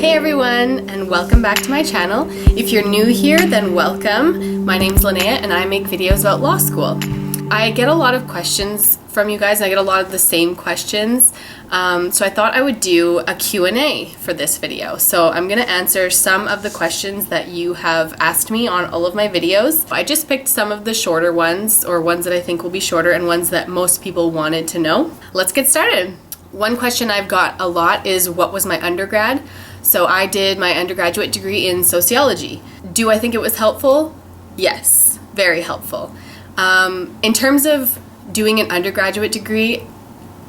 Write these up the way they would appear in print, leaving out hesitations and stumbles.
Hey everyone, and welcome back to my channel. If you're new here, then welcome. My name's Linnea and I make videos about law school. I get a lot of questions from you guys and I get a lot of the same questions. So I thought I would do a Q&A for this video. So I'm going to answer some of the questions that you have asked me on all of my videos. I just picked some of the shorter ones, or ones that I think will be shorter and ones that most people wanted to know. Let's get started. One question I've got a lot is, what was my undergrad? So I did my undergraduate degree in sociology. Do I think it was helpful? Yes, very helpful. In terms of doing an undergraduate degree,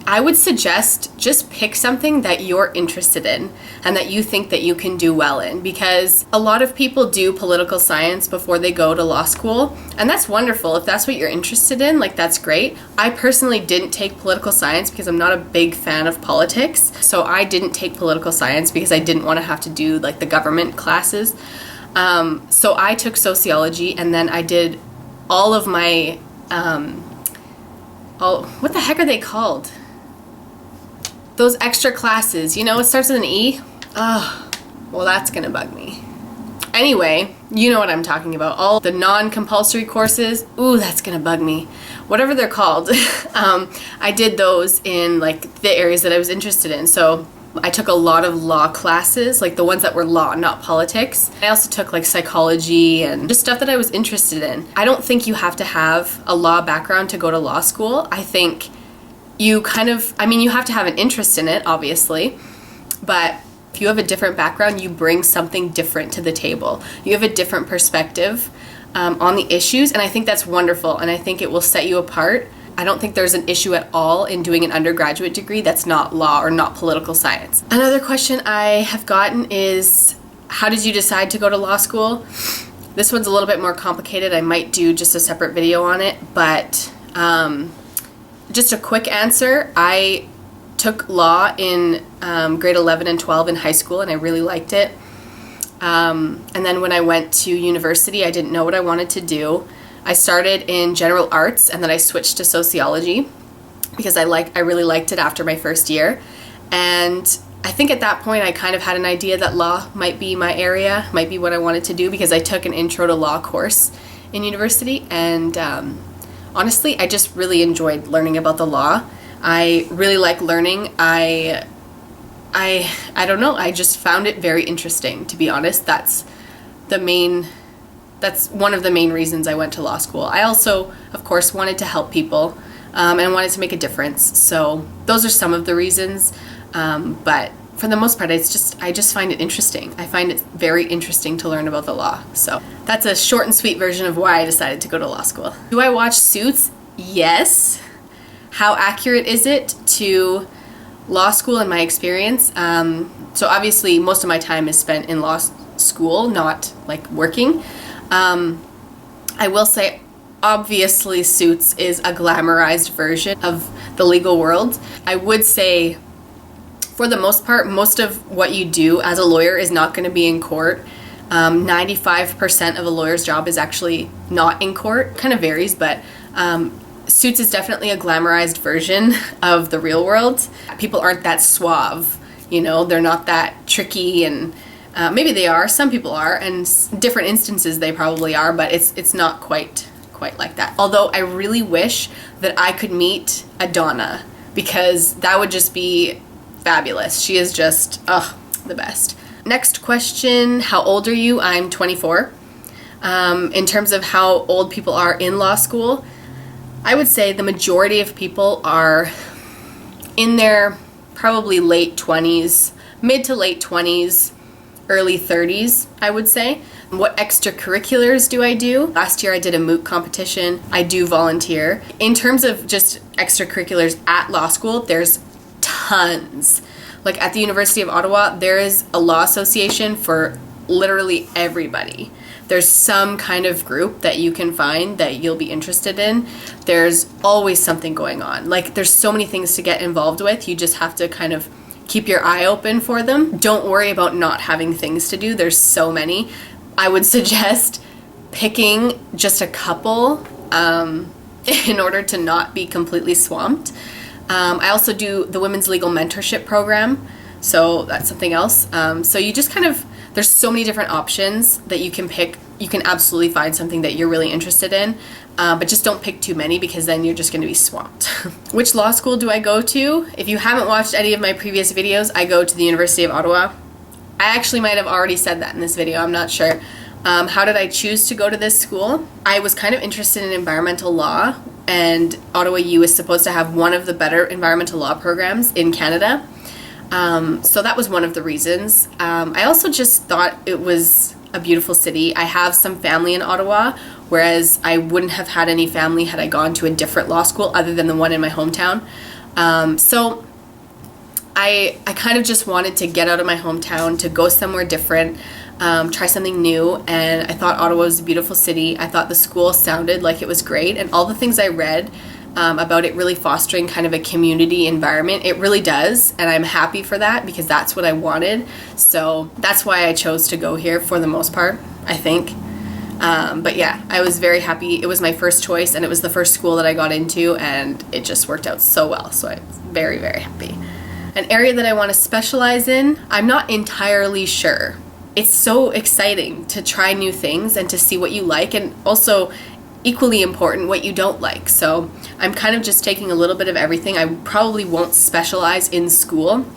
I would suggest just pick something that you're interested in and that you think that you can do well in, because a lot of people do political science before they go to law school, and that's wonderful. If that's what you're interested in, like, that's great. I personally didn't take political science because I'm not a big fan of politics, so I didn't take political science because I didn't want to have to do like the government classes. So I took sociology, and then I did all of my what the heck are they called? Those extra classes, you know, it starts with an E. Oh, well, that's gonna bug me. Anyway, you know what I'm talking about. All the non-compulsory courses, ooh, that's gonna bug me. Whatever they're called. I did those in like the areas that I was interested in. So I took a lot of law classes, like the ones that were law, not politics. I also took like psychology and just stuff that I was interested in. I don't think you have to have a law background to go to law school. I think you you have to have an interest in it, obviously, but if you have a different background, you bring something different to the table. You have a different perspective on the issues, and I think that's wonderful, and I think it will set you apart. I don't think there's an issue at all in doing an undergraduate degree that's not law or not political science. Another question I have gotten is, how did you decide to go to law school? This one's a little bit more complicated. I might do just a separate video on it, but just a quick answer. I took law in grade 11 and 12 in high school, and I really liked it. And then when I went to university, I didn't know what I wanted to do. I started in general arts, and then I switched to sociology because I really liked it after my first year. And I think at that point I kind of had an idea that law might be my area, might be what I wanted to do, because I took an intro to law course in university, and honestly, I just really enjoyed learning about the law. I really like learning. I don't know, I just found it very interesting, to be honest. That's one of the main reasons I went to law school. I also, of course, wanted to help people and wanted to make a difference. So those are some of the reasons. But for the most part, I just find it interesting. I find it very interesting to learn about the law. So that's a short and sweet version of why I decided to go to law school. Do I watch Suits? Yes. How accurate is it to law school in my experience? So obviously most of my time is spent in law school, not like working. I will say, obviously Suits is a glamorized version of the legal world. I would say, for the most part, most of what you do as a lawyer is not going to be in court. 95% of a lawyer's job is actually not in court. Kind of varies, but Suits is definitely a glamorized version of the real world. People aren't that suave, you know, they're not that tricky, and maybe they are, some people are, and different instances they probably are, but it's not quite like that. Although I really wish that I could meet Adana, because that would just be fabulous. She is just, the best. Next question, how old are you? I'm 24. In terms of how old people are in law school, I would say the majority of people are in their probably late 20s, mid to late 20s, early 30s, I would say. What extracurriculars do I do? Last year I did a moot competition. I do volunteer. In terms of just extracurriculars at law school, there's tons. Like at the University of Ottawa, there is a law association for literally everybody. There's some kind of group that you can find that you'll be interested in. There's always something going on. Like, there's so many things to get involved with. You just have to kind of keep your eye open for them. Don't worry about not having things to do. There's so many. I would suggest picking just a couple in order to not be completely swamped. I also do the Women's Legal Mentorship Program. So that's something else. So you just kind of, there's so many different options that you can pick. You can absolutely find something that you're really interested in, but just don't pick too many because then you're just going to be swamped. Which law school do I go to? If you haven't watched any of my previous videos, I go to the University of Ottawa. I actually might have already said that in this video, I'm not sure. How did I choose to go to this school? I was kind of interested in environmental law, and Ottawa U is supposed to have one of the better environmental law programs in Canada. So that was one of the reasons. I also just thought it was a beautiful city. I have some family in Ottawa, whereas I wouldn't have had any family had I gone to a different law school other than the one in my hometown. So I kind of just wanted to get out of my hometown, to go somewhere different, try something new, and I thought Ottawa was a beautiful city. I thought the school sounded like it was great, and all the things I read about it really fostering kind of a community environment, it really does, and I'm happy for that because that's what I wanted. So that's why I chose to go here for the most part, I think. But yeah, I was very happy. It was my first choice, and it was the first school that I got into, and it just worked out so well. So I was very, very happy. An area that I want to specialize in, I'm not entirely sure. It's so exciting to try new things and to see what you like, and also equally important what you don't like. So I'm kind of just taking a little bit of everything. I probably won't specialize in school.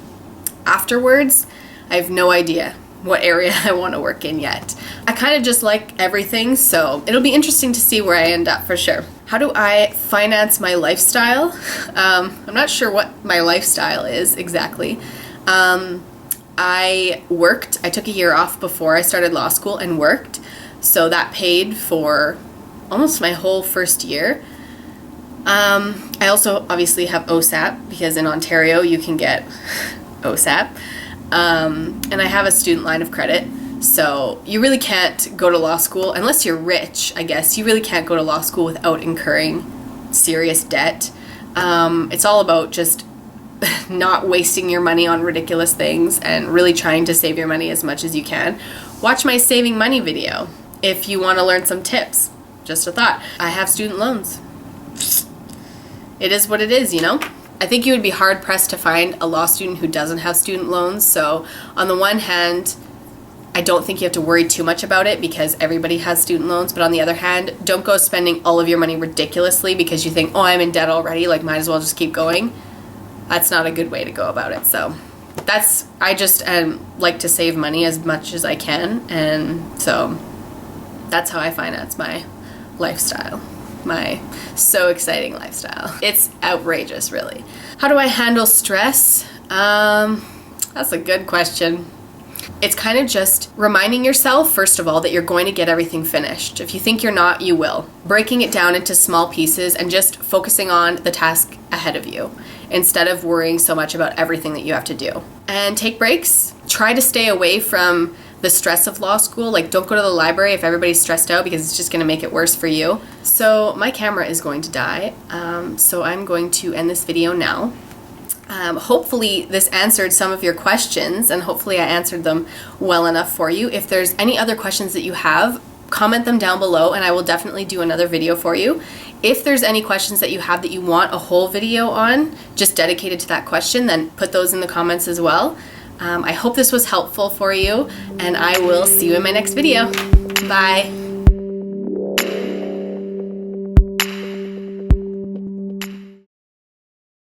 Afterwards, I have no idea what area I want to work in yet. I kind of just like everything, so it'll be interesting to see where I end up for sure. How do I finance my lifestyle? I'm not sure what my lifestyle is exactly. I took a year off before I started law school and worked, so that paid for almost my whole first year. I also obviously have OSAP because in Ontario you can get OSAP. And I have a student line of credit, so you really can't go to law school unless you're rich, I guess. You really can't go to law school without incurring serious debt. It's all about just not wasting your money on ridiculous things and really trying to save your money as much as you can. Watch my saving money video if you want to learn some tips. Just a thought. I have student loans. It is what it is, you know? I think you would be hard pressed to find a law student who doesn't have student loans. So on the one hand, I don't think you have to worry too much about it because everybody has student loans. But on the other hand, don't go spending all of your money ridiculously because you think, oh, I'm in debt already, like might as well just keep going. That's not a good way to go about it. So I just like to save money as much as I can. And so that's how I finance my lifestyle. My so exciting lifestyle. It's outrageous, really. How do I handle stress? That's a good question. It's kind of just reminding yourself, first of all, that you're going to get everything finished. If you think you're not, you will. Breaking it down into small pieces and just focusing on the task ahead of you instead of worrying so much about everything that you have to do. And take breaks. Try to stay away from the stress of law school. Like, don't go to the library if everybody's stressed out because it's just going to make it worse for you. So my camera is going to die, so I'm going to end this video now. Hopefully this answered some of your questions, and hopefully I answered them well enough for you. If there's any other questions that you have, comment them down below and I will definitely do another video for you. If there's any questions that you have that you want a whole video on, just dedicated to that question, then put those in the comments as well. I hope this was helpful for you, and I will see you in my next video. Bye.